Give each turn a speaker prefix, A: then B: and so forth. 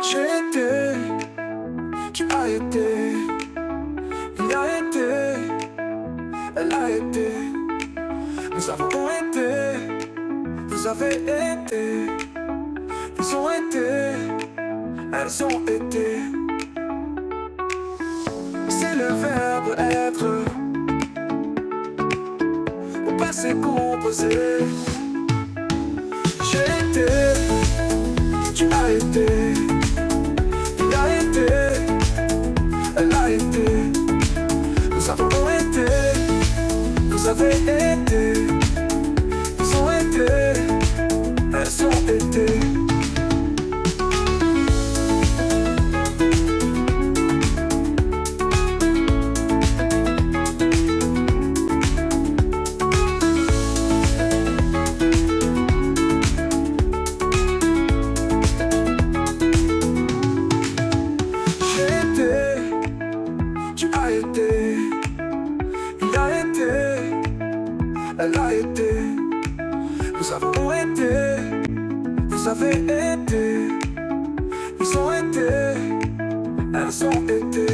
A: J'ai été, tu as été, il a été, elle a été. Nous avons été, vous avez été, ils ont été, elles ont été. C'est le verbe être au passé composé. J'ai été, tu as été, il a été, elle a été. Nous avons été, vous avez été, ils ont été, elles ont été. Elle a été, nous avons été, vous avez été, ils ont été, elles ont été.